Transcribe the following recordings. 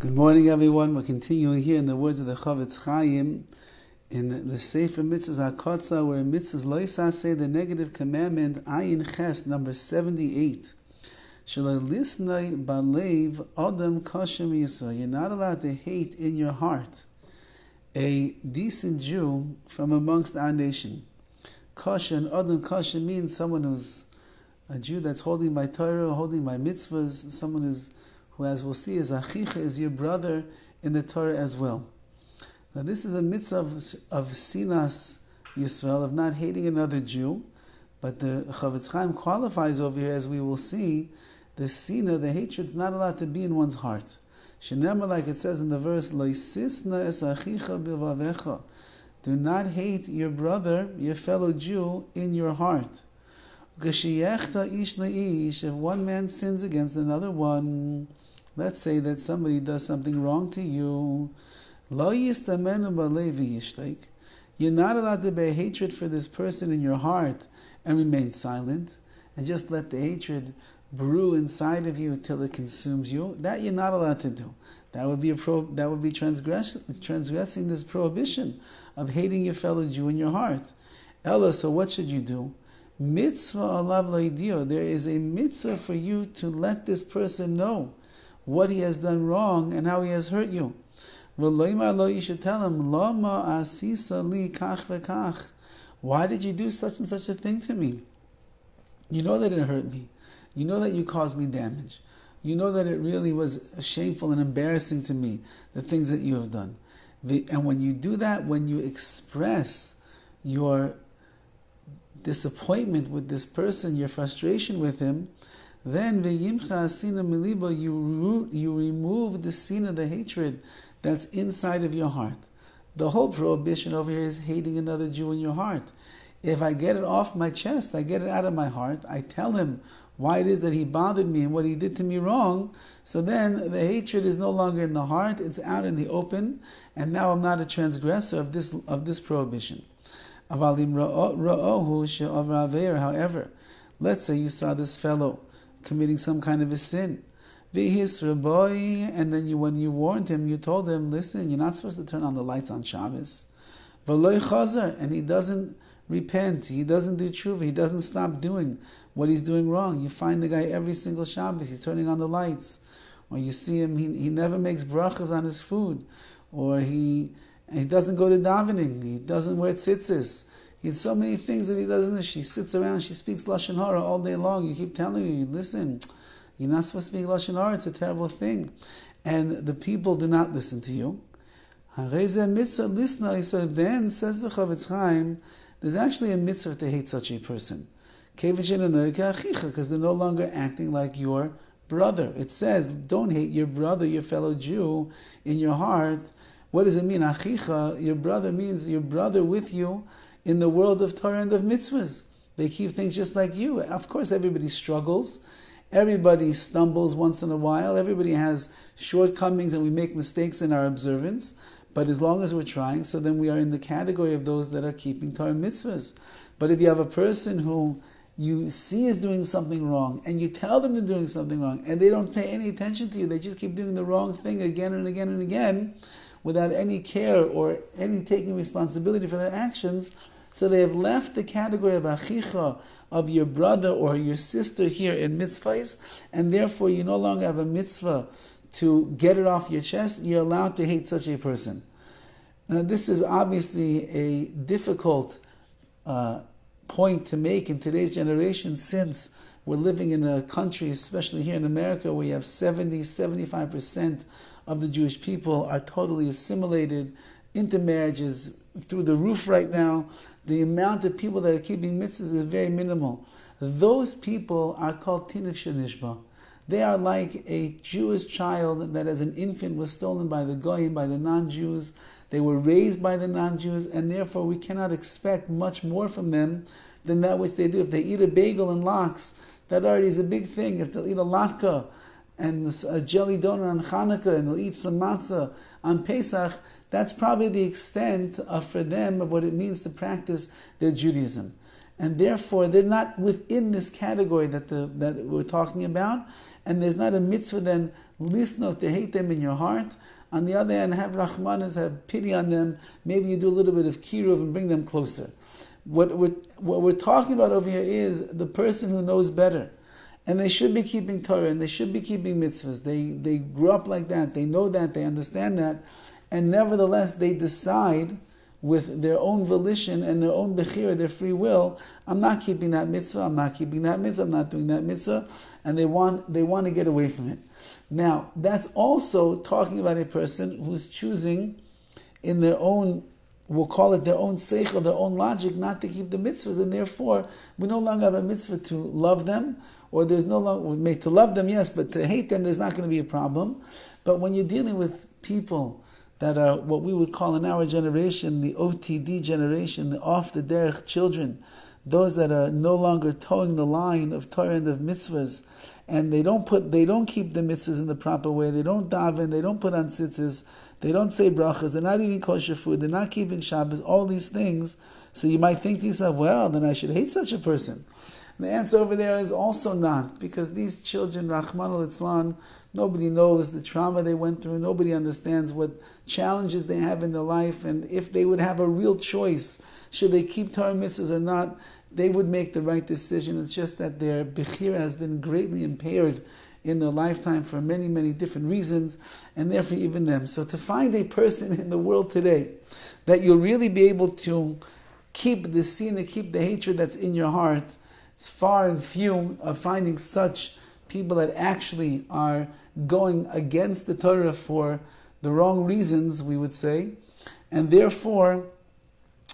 Good morning, everyone. We're continuing here in the words of the Horowitz in the Sefer Mitzvahs HaKotza, where Mitzvahs Lo Yisaseh, the negative commandment, Ayin Ches, number 78. Shalai lisnai balev adam kashem Yisrael. You're not allowed to hate in your heart a decent Jew from amongst our nation. Kasha and adam kasha means someone who's a Jew that's holding by Torah, holding by mitzvahs, someone who, as we'll see, is achicha, is your brother in the Torah as well. Now this is a mitzvah of sinas Yisrael, of not hating another Jew, but the Horowitz qualifies over here, as we will see, the sina, the hatred, is not allowed to be in one's heart. Shenemar, like it says in the verse, Lo yisisna es achicha b'vavecha. Do not hate your brother, your fellow Jew, in your heart. If one man sins against another one, let's say that somebody does something wrong to you, you're not allowed to bear hatred for this person in your heart and remain silent and just let the hatred brew inside of you till it consumes you. That you're not allowed to do. That would be transgressing this prohibition of hating your fellow Jew in your heart. Ella, so what should you do? Mitzvah alav lo'idio. There is a mitzvah for you to let this person know what he has done wrong and how he has hurt you. You should tell him, Lama asisa li kach v'kach. Why did you do such and such a thing to me? You know that it hurt me. You know that you caused me damage. You know that it really was shameful and embarrassing to me, the things that you have done. And when you do that, when you express your disappointment with this person, your frustration with him, then v'yimcha asina miliba, you remove the sin of the hatred that's inside of your heart. The whole prohibition over here is hating another Jew in your heart. If I get it off my chest, I get it out of my heart, I tell him why it is that he bothered me and what he did to me wrong, so then the hatred is no longer in the heart, it's out in the open, and now I'm not a transgressor of this prohibition. However, let's say you saw this fellow committing some kind of a sin, and then when you warned him, you told him, listen, you're not supposed to turn on the lights on Shabbos. And he doesn't repent, he doesn't do tshuva, he doesn't stop doing what he's doing wrong. You find the guy every single Shabbos, he's turning on the lights. Or you see him, he never makes brachas on his food. Or he doesn't go to davening, he doesn't wear tzitzis. He has so many things that he doesn't do. She sits around, she speaks Lashon Hara all day long. You keep telling her, listen, you're not supposed to speak Lashon Hara, it's a terrible thing. And the people do not listen to you. So then, says the Horowitz, there's actually a mitzvah to hate such a person. Because they're no longer acting like your brother. It says, don't hate your brother, your fellow Jew, in your heart. What does it mean? Achicha, your brother means your brother with you in the world of Torah and of mitzvahs. They keep things just like you. Of course, everybody struggles. Everybody stumbles once in a while. Everybody has shortcomings and we make mistakes in our observance. But as long as we're trying, so then we are in the category of those that are keeping Torah mitzvahs. But if you have a person who you see is doing something wrong, and you tell them they're doing something wrong, and they don't pay any attention to you, they just keep doing the wrong thing again and again and again, without any care or any taking responsibility for their actions, so they have left the category of achicha, of your brother or your sister here in mitzvahs, and therefore you no longer have a mitzvah to get it off your chest. You're allowed to hate such a person. Now this is obviously a difficult point to make in today's generation, since we're living in a country, especially here in America, where you have 70-75% of the Jewish people are totally assimilated. Intermarriage is through the roof right now. The amount of people that are keeping mitzvahs is very minimal. Those people are called tinuk shenishba. They are like a Jewish child that as an infant was stolen by the Goyim, by the non-Jews. They were raised by the non-Jews, and therefore we cannot expect much more from them than that which they do. If they eat a bagel and lox, that already is a big thing. If they'll eat a latke and a jelly donut on Hanukkah, and they'll eat some matzah on Pesach, that's probably the extent for them of what it means to practice their Judaism. and therefore they're not within this category that we're talking about, and there's not a mitzvah then lisno to hate them in your heart. On the other hand, have rachmanas, have pity on them. Maybe you do a little bit of kiruv and bring them closer. What we're talking about over here is the person who knows better. And they should be keeping Torah, and they should be keeping mitzvahs. They grew up like that, they know that, they understand that, and nevertheless they decide with their own volition and their own bechira, their free will, I'm not keeping that mitzvah, I'm not keeping that mitzvah, I'm not doing that mitzvah, and they want to get away from it. Now, that's also talking about a person who's choosing in their own, we'll call it their own seichel, their own logic, not to keep the mitzvahs, and therefore we no longer have a mitzvah to love them, or there's no longer, we make to love them, yes, but to hate them, there's not going to be a problem. But when you're dealing with people that are what we would call in our generation, the OTD generation, the off the derech children, those that are no longer towing the line of Torah and of mitzvahs, and they don't keep the mitzvahs in the proper way, they don't daven, they don't put on tzitzis, they don't say brachas, they're not eating kosher food, they're not keeping Shabbos, all these things. So you might think to yourself, well, then I should hate such a person. And the answer over there is also not, because these children, Rahman al-Itzlan, nobody knows the trauma they went through, nobody understands what challenges they have in their life, and if they would have a real choice, should they keep Torah mitzvahs or not, they would make the right decision. It's just that their bechira has been greatly impaired in their lifetime for many, many different reasons, and therefore even them. So to find a person in the world today that you'll really be able to keep the sin, keep the hatred that's in your heart, it's far and few of finding such people that actually are going against the Torah for the wrong reasons, we would say, and therefore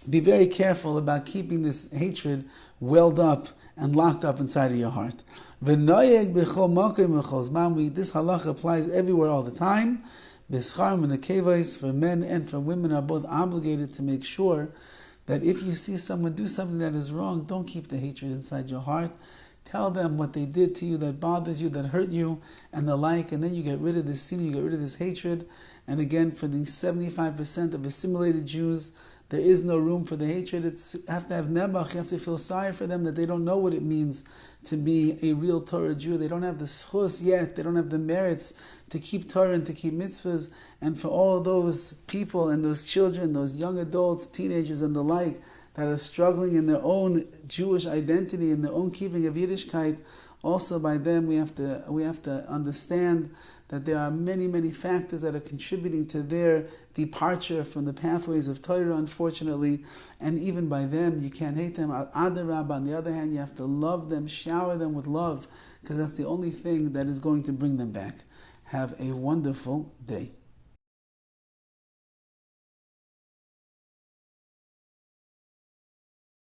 be very careful about keeping this hatred welled up and locked up inside of your heart. This halacha applies everywhere all the time. For men and for women are both obligated to make sure that if you see someone do something that is wrong, don't keep the hatred inside your heart. Tell them what they did to you that bothers you, that hurt you, and the like, and then you get rid of this sin, you get rid of this hatred. And again, for the 75% of assimilated Jews, there is no room for the hatred. You have to have nebuch, you have to feel sorry for them that they don't know what it means to be a real Torah Jew. They don't have the schus yet, they don't have the merits to keep Torah and to keep mitzvahs. And for all those people and those children, those young adults, teenagers and the like, that are struggling in their own Jewish identity, in their own keeping of Yiddishkeit, also by them we have to understand that there are many, many factors that are contributing to their departure from the pathways of Torah, unfortunately, and even by them, you can't hate them. Adarab, on the other hand, you have to love them, shower them with love, because that's the only thing that is going to bring them back. Have a wonderful day.